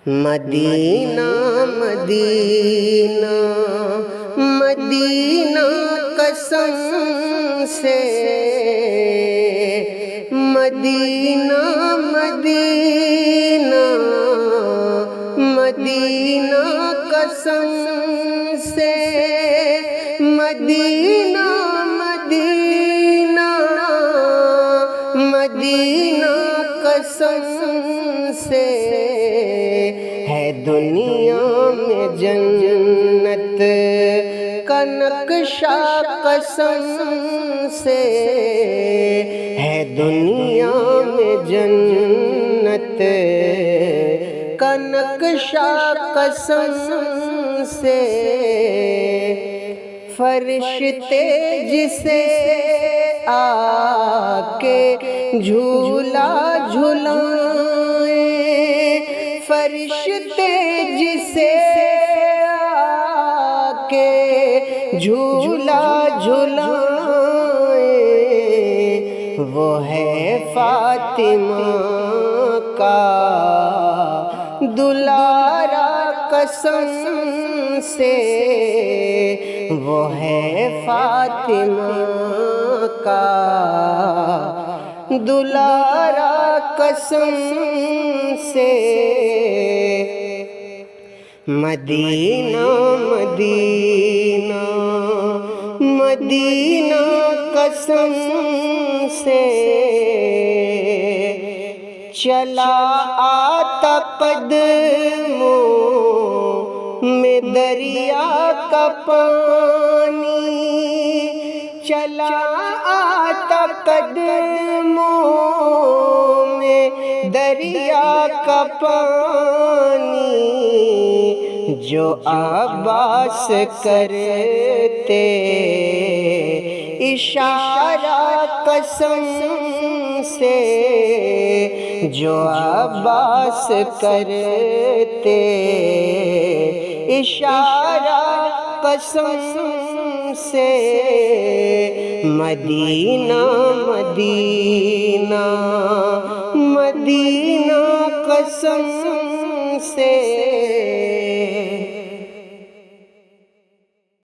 مدینہ مدینہ مدینہ قسم سے، مدینہ مدینہ مدینہ قسم سے، مدینہ مدینہ مدینہ قسم سے، ہے دنیا میں جنت کا نقشہ قسم سے، ہے دنیا میں جنت کا نقشہ قسم سے، فرشتے جسے آ کے جھولا جھلائیں، فرشتے جسے آ کے جھولا جھلائیں، وہ ہے فاطمہ کا دلارا قسم سے، وہ ہے فاطمہ کا دلارا قسم سے، مدینہ مدینہ مدینہ قسم سے، چلا آتا قدموں میں دریا کا پانی، چلا آتا قدموں میں دریا کا پانی، جو عباس کرتے اشارہ قسم سے، جو عباس کرتے اشارہ قسم سے، مدینہ مدینہ مدینہ قسم سے۔